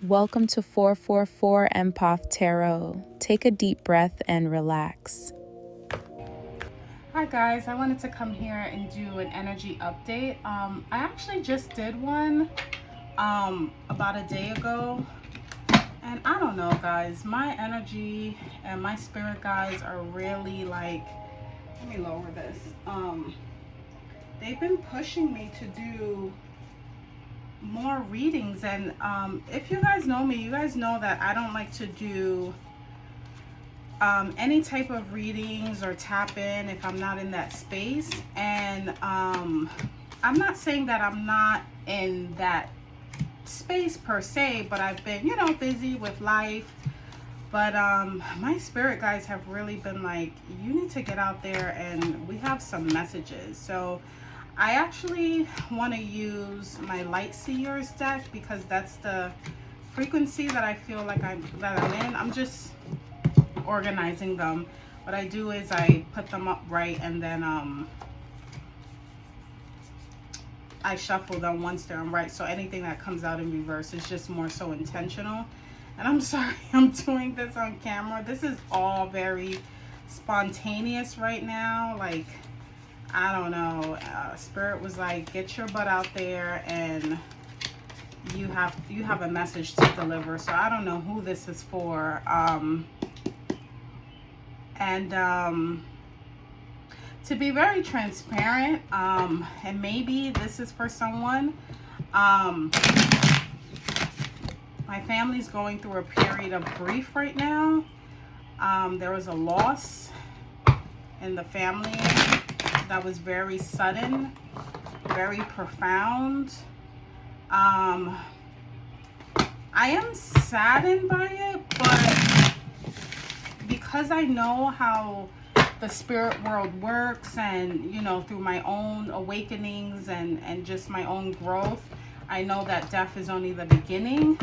Welcome to 444 Empath Tarot. Take a deep breath and relax. Hi guys, I wanted to come here and do an energy update. I actually just did one about a day ago, and I don't know guys, my energy and my spirit guides are really like, let me lower this. They've been pushing me to do more readings, and if you guys know me, you guys know that I don't like to do any type of readings or tap in if I'm not in that space. And I'm not saying that I'm not in that space per se, but I've been, busy with life. But my spirit guides have really been like, you need to get out there and we have some messages. So I actually want to use my Light Seers deck because that's the frequency that I feel like I'm in. I'm just organizing them. What I do is I put them up right, and then I shuffle them once they're right. So anything that comes out in reverse is just more so intentional. And I'm sorry I'm doing this on camera. This is all very spontaneous right now. Like, I don't know, Spirit was like, get your butt out there and you have a message to deliver. So I don't know who this is for. To be very transparent, and maybe this is for someone, my family's going through a period of grief right now. There was a loss in the family that was very sudden, very profound. I am saddened by it, but because I know how the spirit world works, and through my own awakenings and just my own growth, I know that death is only the beginning.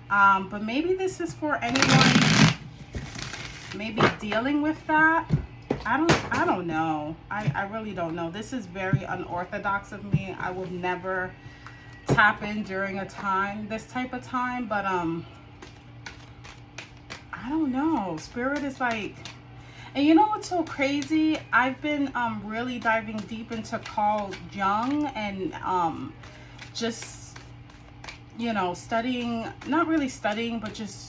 But maybe this is for anyone maybe dealing with that. I don't know. I really don't know. This is very unorthodox of me. I would never tap in during this type of time, but I don't know. Spirit is like, and you know what's so crazy? I've been really diving deep into Carl Jung and just studying, not really studying, but just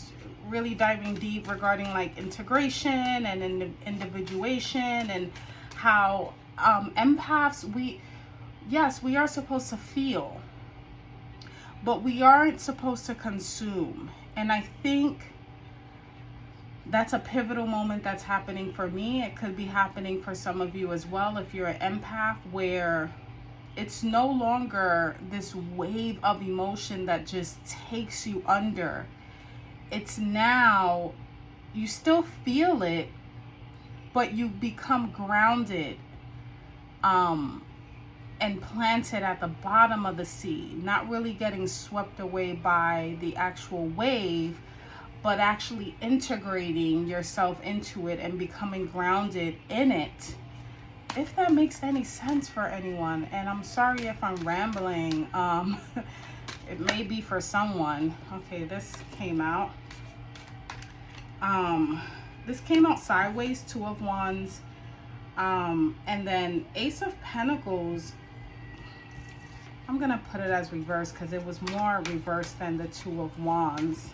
really diving deep regarding like integration and individuation, and how empaths, we are supposed to feel, but we aren't supposed to consume. And I think that's a pivotal moment that's happening for me. It could be happening for some of you as well if you're an empath, where it's no longer this wave of emotion that just takes you under. It's now, you still feel it, but you become grounded and planted at the bottom of the sea, not really getting swept away by the actual wave, but actually integrating yourself into it and becoming grounded in it. If that makes any sense for anyone. And I'm sorry if I'm rambling. It may be for someone. Okay, this came out. This came out sideways, Two of Wands. And then Ace of Pentacles. I'm going to put it as reverse because it was more reverse than the Two of Wands.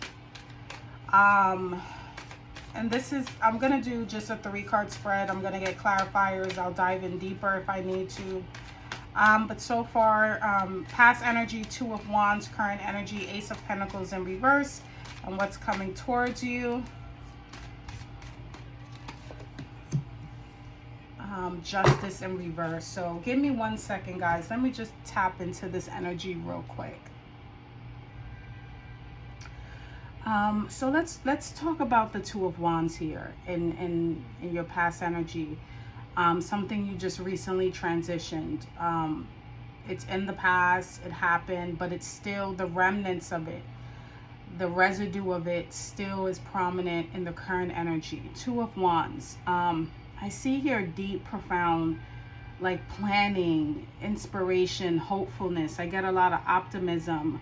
And this is, I'm going to do just a 3-card spread. I'm going to get clarifiers. I'll dive in deeper if I need to. But so far, past energy, Two of Wands, current energy, Ace of Pentacles in reverse, and what's coming towards you. Justice in reverse. So give me 1 second, guys. Let me just tap into this energy real quick. So let's talk about the Two of Wands here in your past energy. Something you just recently transitioned. It's in the past, it happened, but it's still the remnants of it. The residue of it still is prominent in the current energy. Two of Wands. I see here deep, profound, like planning, inspiration, hopefulness. I get a lot of optimism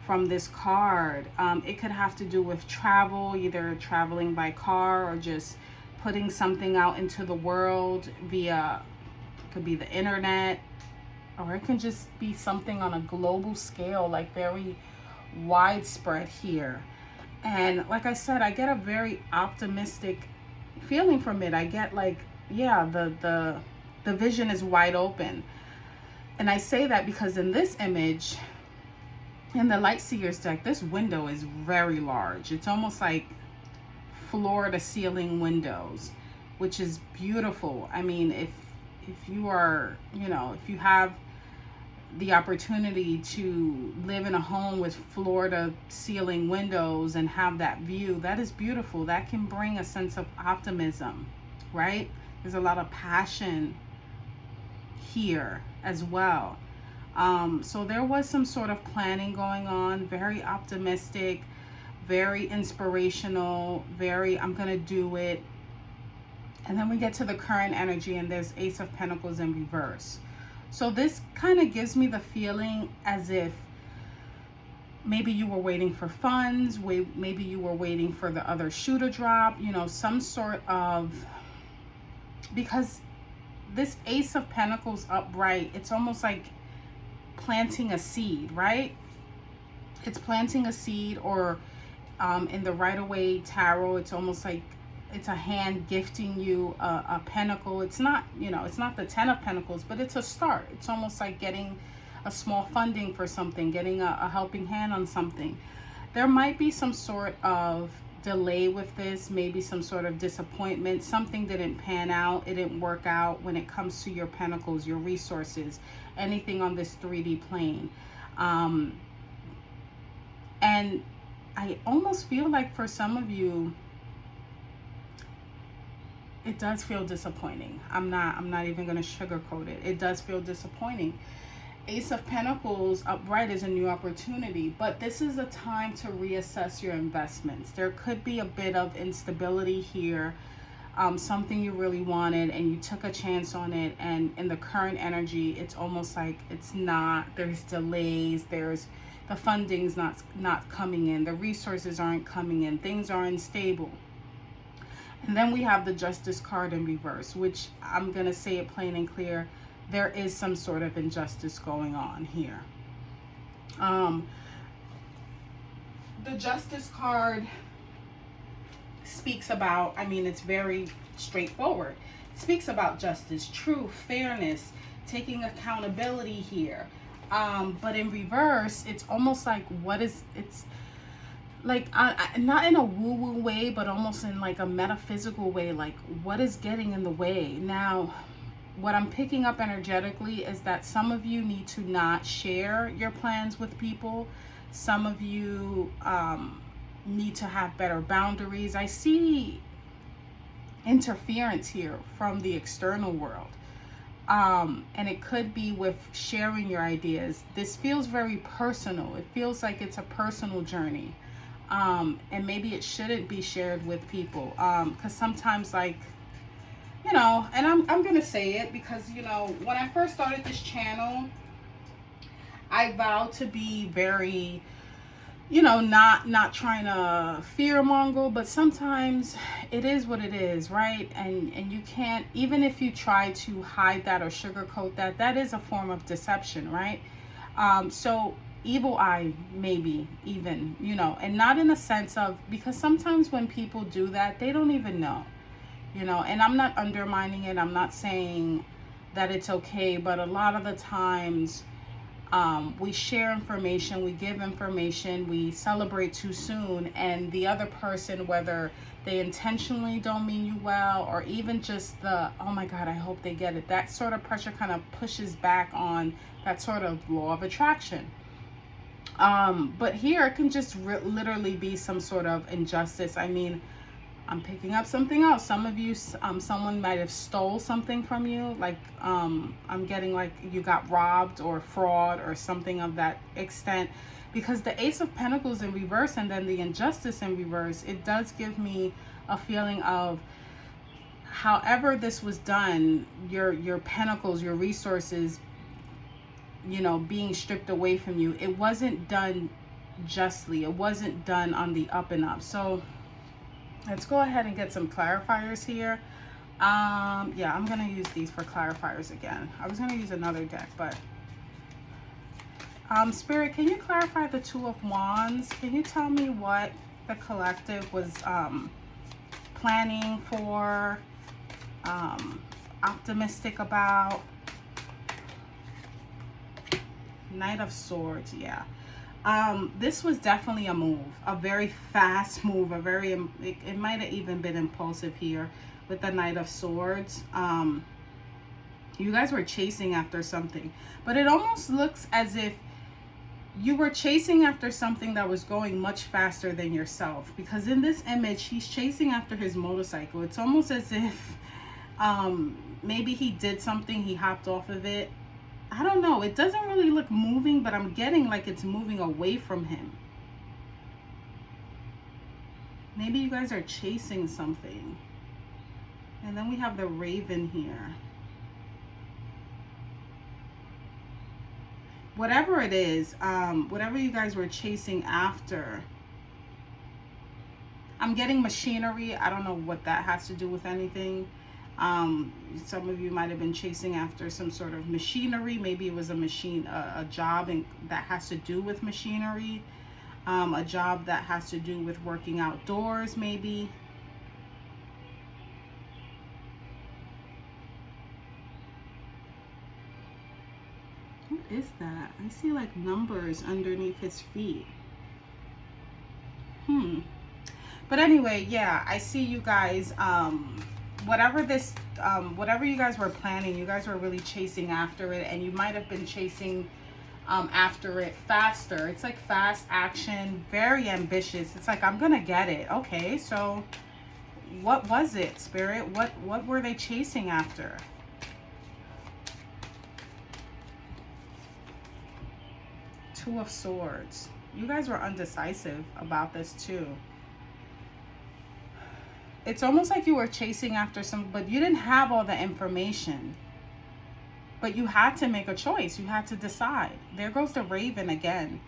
from this card. It could have to do with travel, either traveling by car or just putting something out into the world via, could be the internet, or it can just be something on a global scale, like very widespread here. And like I said, I get a very optimistic feeling from it. I get like, yeah, the vision is wide open. And I say that because in this image, in the Light Seers deck, this window is very large. It's almost like floor to ceiling windows, which is beautiful. I mean, if you are, you know, if you have the opportunity to live in a home with floor to ceiling windows and have that view, that is beautiful. That can bring a sense of optimism, right? There's a lot of passion here as well. So there was some sort of planning going on, very optimistic, very inspirational, very, I'm gonna do it. And then we get to the current energy, and there's Ace of Pentacles in reverse. So this kind of gives me the feeling as if maybe you were waiting for funds, maybe you were waiting for the other shoe to drop, you know, some sort of, because this Ace of Pentacles upright, it's almost like planting a seed, right? It's planting a seed, or in the Rider-Waite Tarot, it's almost like it's a hand gifting you a pentacle. It's not, you know, it's not the 10 of Pentacles, but it's a start. It's almost like getting a small funding for something, getting a helping hand on something. There might be some sort of delay with this, maybe some sort of disappointment. Something didn't pan out, it didn't work out when it comes to your pentacles, your resources, anything on this 3D plane. And I almost feel like for some of you, it does feel disappointing. I'm not even going to sugarcoat it. It does feel disappointing. Ace of Pentacles upright is a new opportunity, but this is a time to reassess your investments. There could be a bit of instability here, something you really wanted and you took a chance on it, and in the current energy, it's almost like it's not, there's delays, there's the funding's not coming in, the resources aren't coming in, things are unstable. And then we have the Justice card in reverse, which I'm going to say it plain and clear. There is some sort of injustice going on here. The Justice card speaks about, I mean, it's very straightforward. It speaks about justice, truth, fairness, taking accountability here. But in reverse, it's almost like it's like, not in a woo-woo way, but almost in like a metaphysical way, like what is getting in the way? Now, what I'm picking up energetically is that some of you need to not share your plans with people. Some of you need to have better boundaries. I see interference here from the external world. And it could be with sharing your ideas. This feels very personal. It feels like it's a personal journey. And maybe it shouldn't be shared with people, because sometimes, like, you know, and I'm gonna say it because, you know, when I first started this channel, I vowed to be very, you know, not trying to fearmonger, but sometimes it is what it is, right? And you can't, even if you try to hide that or sugarcoat that, that is a form of deception, right? So evil eye, maybe even, you know, and not in a sense of, because sometimes when people do that, they don't even know, you know, and I'm not undermining it. I'm not saying that it's okay, but a lot of the times we share information, we give information, we celebrate too soon, and the other person, whether they intentionally don't mean you well, or even just the, oh my God, I hope they get it, that sort of pressure kind of pushes back on that sort of law of attraction. But here it can just literally be some sort of injustice. I mean, I'm picking up something else. Some of you, someone might have stole something from you. Like, I'm getting like you got robbed or fraud or something of that extent. Because the Ace of Pentacles in reverse and then the injustice in reverse, it does give me a feeling of, however this was done, your pentacles, your resources, you know, being stripped away from you, it wasn't done justly. It wasn't done on the up and up. So let's go ahead and get some clarifiers here. Yeah, I'm gonna use these for clarifiers again. I was gonna use another deck, but Spirit, can you clarify the Two of Wands? Can you tell me what the collective was planning for, optimistic about? Knight of Swords, yeah. This was definitely a move, a very fast move, it might have even been impulsive here with the Knight of Swords. You guys were chasing after something, but it almost looks as if you were chasing after something that was going much faster than yourself, because in this image, he's chasing after his motorcycle. It's almost as if maybe he did something, he hopped off of it. I don't know. It doesn't really look moving, but I'm getting like it's moving away from him. Maybe you guys are chasing something. And then we have the Raven here. Whatever it is, whatever you guys were chasing after, I'm getting machinery. I don't know what that has to do with anything. Some of you might have been chasing after some sort of machinery. Maybe it was a job that has to do with machinery, a job that has to do with working outdoors, maybe. What is that? I see like numbers underneath his feet. But anyway, yeah, I see you guys, whatever you guys were planning, you guys were really chasing after it, and you might have been chasing after it faster. It's like fast action, very ambitious. It's like, I'm gonna get it. Okay, so what was it, Spirit? What were they chasing after? Two of Swords. You guys were undecisive about this too. It's almost like you were chasing after but you didn't have all the information. But you had to make a choice. You had to decide. There goes the Raven again.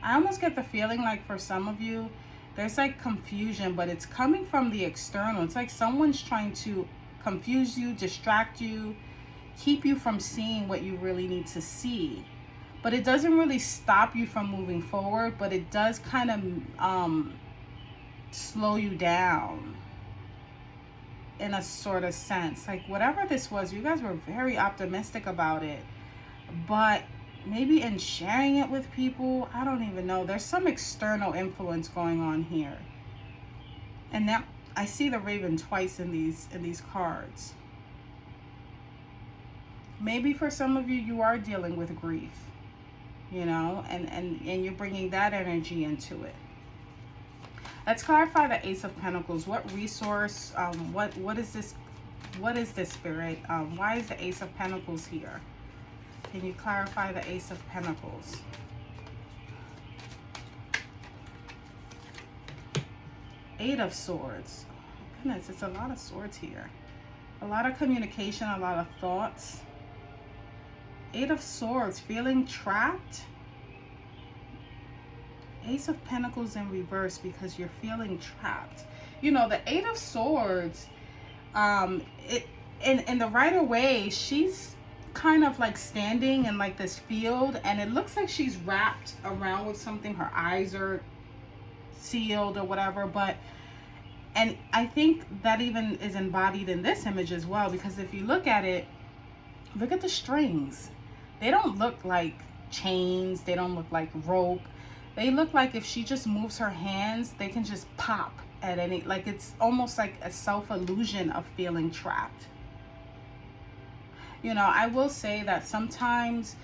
I almost get the feeling like for some of you, there's like confusion, but it's coming from the external. It's like someone's trying to confuse you, distract you, keep you from seeing what you really need to see. But it doesn't really stop you from moving forward, but it does kind of slow you down in a sort of sense. Like whatever this was, you guys were very optimistic about it, but maybe in sharing it with people, I don't even know. There's some external influence going on here. And now I see the Raven twice in these cards. Maybe for some of you, you are dealing with grief, you know, and you're bringing that energy into it. Let's clarify the Ace of Pentacles. What resource, what is this? What is this, Spirit? Why is the Ace of Pentacles here? Can you clarify the Ace of Pentacles? Eight of Swords. Oh, goodness, it's a lot of swords here. A lot of communication, a lot of thoughts. Eight of Swords, feeling trapped. Ace of Pentacles in reverse because you're feeling trapped. You know, the Eight of Swords, in the right away, she's kind of like standing in like this field, and it looks like she's wrapped around with something. Her eyes are sealed or whatever, and I think that even is embodied in this image as well, because if you look at it, look at the strings. They don't look like chains. They don't look like rope. They look like if she just moves her hands, they can just pop at any, like it's almost like a self-illusion of feeling trapped. You know, I will say that sometimes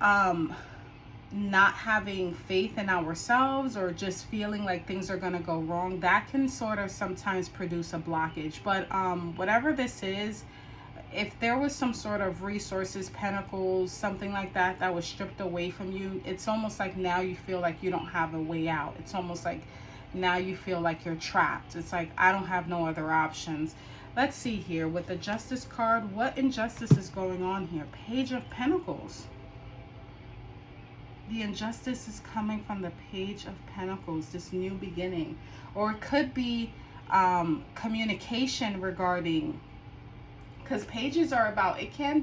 not having faith in ourselves or just feeling like things are going to go wrong, that can sort of sometimes produce a blockage. But whatever this is, if there was some sort of resources, pentacles, something like that, that was stripped away from you, it's almost like now you feel like you don't have a way out. It's almost like now you feel like you're trapped. It's like, I don't have no other options. Let's see here with the Justice card. What injustice is going on here? Page of Pentacles. The injustice is coming from the Page of Pentacles, this new beginning. Or it could be communication regarding, because pages are about, it can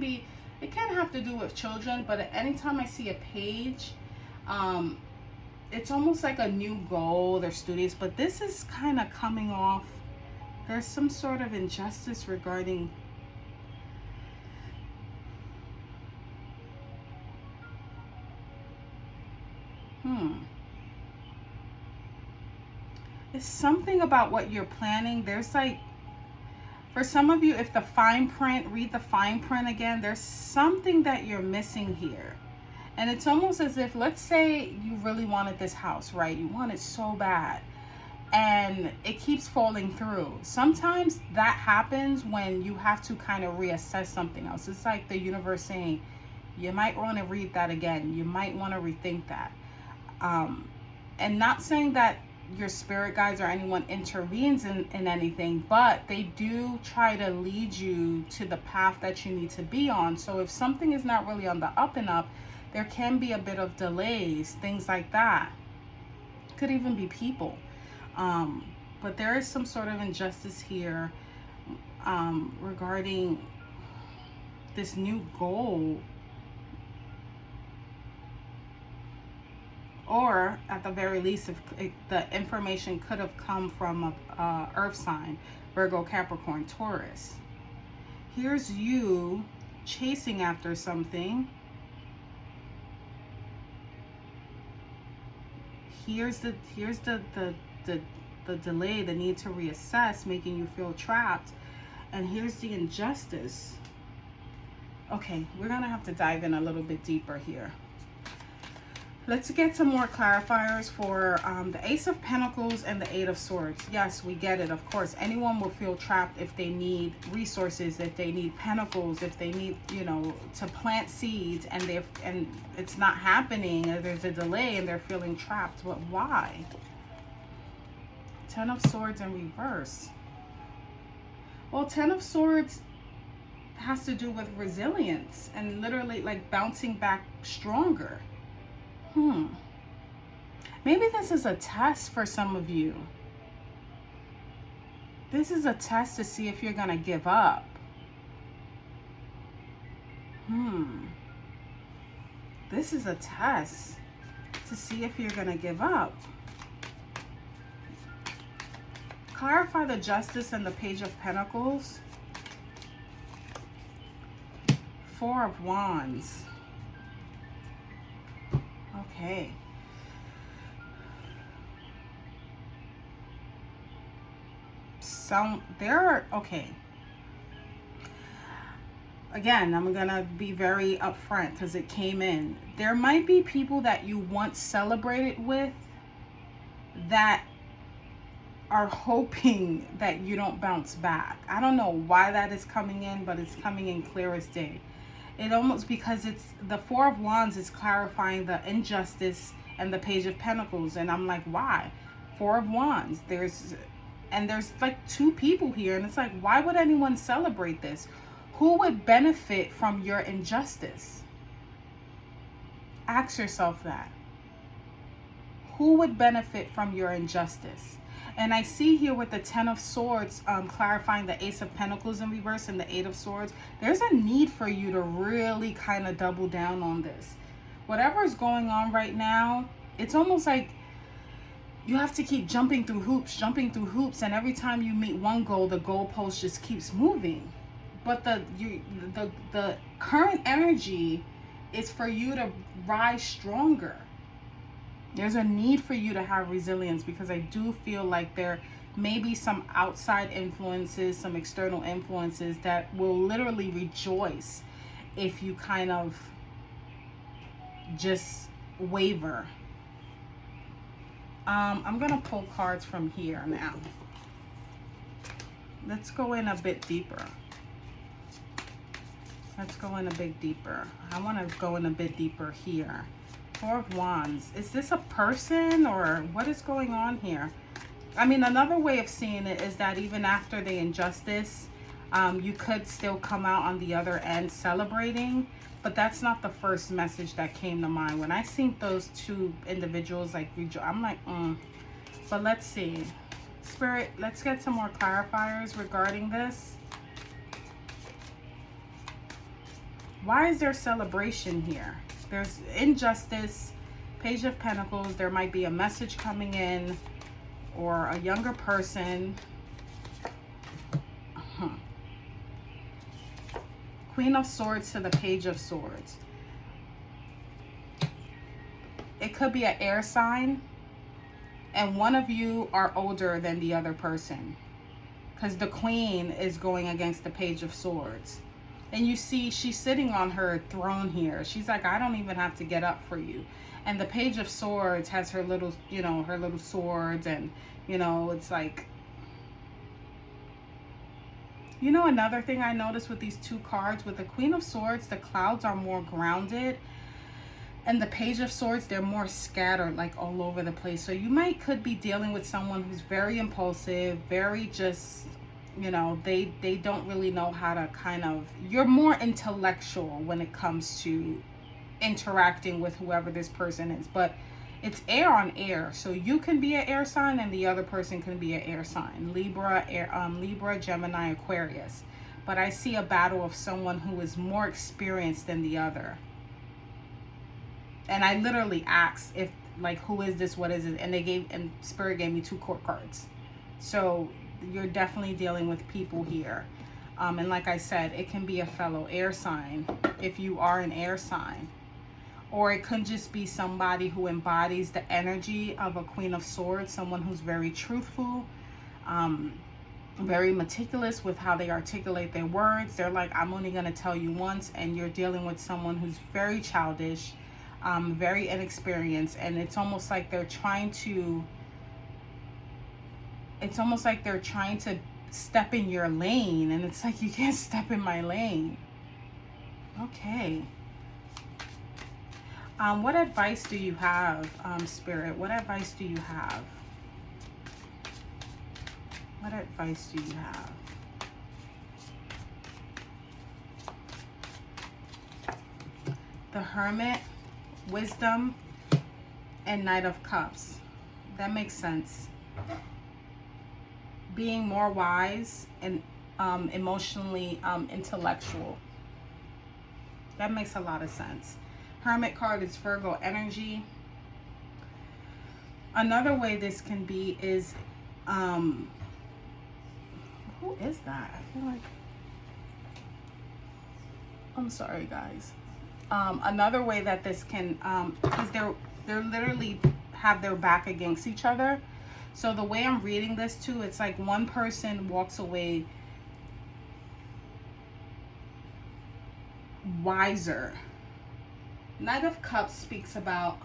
have to do with children, but anytime I see a page, it's almost like a new goal. They're studious, but this is kind of coming off. There's some sort of injustice regarding it's something about what you're planning. There's like, for some of you, if the fine print, read the fine print again, there's something that you're missing here. And it's almost as if, let's say you really wanted this house, right? You want it so bad and it keeps falling through. Sometimes that happens when you have to kind of reassess something else. It's like the universe saying, you might want to read that again. You might want to rethink that. And not saying that your spirit guides or anyone intervenes in anything, but they do try to lead you to the path that you need to be on. So if something is not really on the up and up, there can be a bit of delays, things like that. Could even be people. But there is some sort of injustice here regarding this new goal. Or at the very least, if the information could have come from a earth sign, Virgo, Capricorn, Taurus. Here's you chasing after something. Here's the delay, the need to reassess, making you feel trapped. And here's the injustice. Okay, we're gonna have to dive in a little bit deeper here. Let's get some more clarifiers for the Ace of Pentacles and the Eight of Swords. Yes, we get it. Of course, anyone will feel trapped if they need resources, if they need pentacles, if they need, you know, to plant seeds, and it's not happening, or there's a delay and they're feeling trapped. But why? Ten of Swords in reverse. Well, Ten of Swords has to do with resilience and literally like bouncing back stronger. Maybe this is a test for some of you. This is a test to see if you're gonna give up. This is a test to see if you're gonna give up. Clarify the Justice and the Page of Pentacles. Four of Wands. Okay. Okay. Again, I'm gonna be very upfront because it came in. There might be people that you once celebrated with that are hoping that you don't bounce back. I don't know why that is coming in, but it's coming in clear as day. It almost, because it's the Four of Wands is clarifying the injustice and the Page of Pentacles, and I'm like, why? Four of Wands. There's like two people here, and it's like, why would anyone celebrate this? Who would benefit from your injustice? Ask yourself that. Who would benefit from your injustice? And I see here with the Ten of Swords, clarifying the Ace of Pentacles in reverse and the Eight of Swords, there's a need for you to really kind of double down on this. Whatever is going on right now, it's almost like you have to keep jumping through hoops, and every time you meet one goal, the goalpost just keeps moving. But the current energy is for you to rise stronger. There's a need for you to have resilience, because I do feel like there may be some outside influences, some external influences that will literally rejoice if you kind of just waver. I'm going to pull cards from here now. Let's go in a bit deeper. I want to go in a bit deeper here. Four of Wands. Is this a person, or what is going on here? I mean, another way of seeing it is that even after the injustice, You could still come out on the other end celebrating, but that's not the first message that came to mind. When I seen those two individuals like I'm like, But let's see. Spirit, let's get some more clarifiers regarding this. Why is there celebration here? There's injustice, Page of Pentacles. There might be a message coming in or a younger person. Queen of Swords to the Page of Swords. It could be an air sign, and one of you are older than the other person, because the Queen is going against the Page of Swords. And you see she's sitting on her throne here. She's like, I don't even have to get up for you. And the Page of Swords has her little, you know, her little swords, and, you know, it's like, you know, another thing I noticed with these two cards, with the Queen of Swords, the clouds are more grounded, and the Page of Swords, they're more scattered, like all over the place. So you could be dealing with someone who's very impulsive, very just, you know, they don't really know how to kind of, you're more intellectual when it comes to interacting with whoever this person is. But it's air on air, so you can be an air sign and the other person can be an air sign. Libra, Libra, Gemini, Aquarius. But I see a battle of someone who is more experienced than the other. And I literally asked, if like, who is this, what is it, and Spirit gave me two court cards. So you're definitely dealing with people here, and like I said, it can be a fellow air sign if you are an air sign, or it could just be somebody who embodies the energy of a Queen of Swords, someone who's very truthful, very meticulous with how they articulate their words. They're like, I'm only going to tell you once. And you're dealing with someone who's very childish, very inexperienced, and it's almost like they're trying to step in your lane, and it's like, you can't step in my lane. Okay. What advice do you have, Spirit? What advice do you have? What advice do you have? The Hermit, Wisdom, and Knight of Cups. That makes sense. Being more wise and emotionally intellectual. That makes a lot of sense. Hermit card is Virgo energy. Another way this can be is, who is that? I feel like, I'm sorry guys. Another way that this can, is they're literally have their back against each other. So the way I'm reading this too, it's like one person walks away wiser. Knight of Cups speaks about,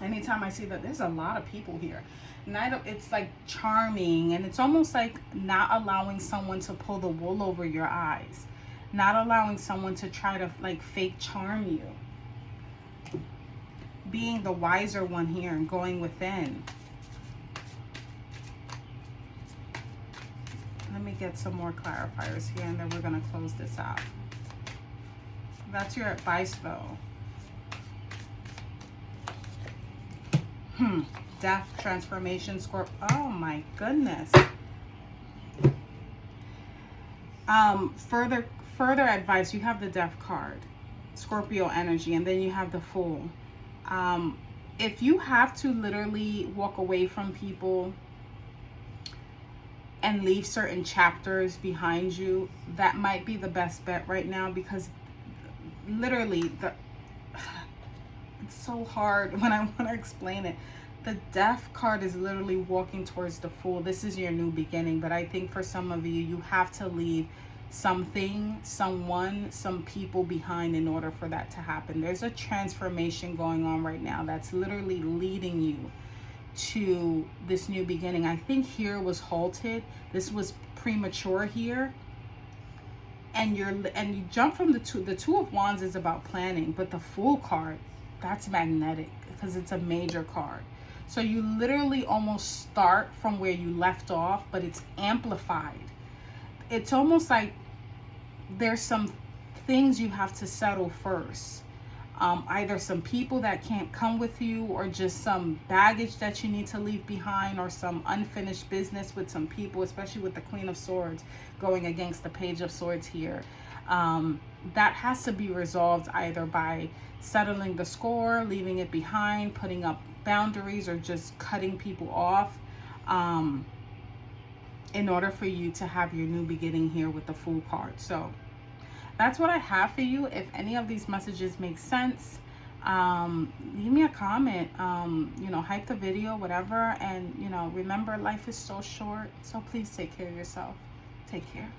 anytime I see that, there's a lot of people here. It's like charming, and it's almost like not allowing someone to pull the wool over your eyes. Not allowing someone to try to like fake charm you. Being the wiser one here and going within. Let me get some more clarifiers here, and then we're going to close this out. That's your advice though. Death, transformation, Scorpio. Oh my goodness. Further advice, you have the Death card, Scorpio energy, and then you have the Fool. If you have to literally walk away from people and leave certain chapters behind you, that might be the best bet right now, because literally it's so hard when I want to explain it. The Death card is literally walking towards the Fool. This is your new beginning, but I think for some of you, you have to leave something, someone, some people behind in order for that to happen. There's a transformation going on right now that's literally leading you to this new beginning. I think here was halted. This was premature here. And you jump from the Two of Wands is about planning, but the Fool card, that's magnetic because it's a major card. So you literally almost start from where you left off, but it's amplified. it's almost like there's some things you have to settle first. Either some people that can't come with you, or just some baggage that you need to leave behind, or some unfinished business with some people, especially with the Queen of Swords going against the Page of Swords here. That has to be resolved either by settling the score, leaving it behind, putting up boundaries, or just cutting people off, in order for you to have your new beginning here with the Fool card. So that's what I have for you. If any of these messages make sense, leave me a comment, you know, hype the video, whatever. And, you know, remember, life is so short. So please take care of yourself. Take care.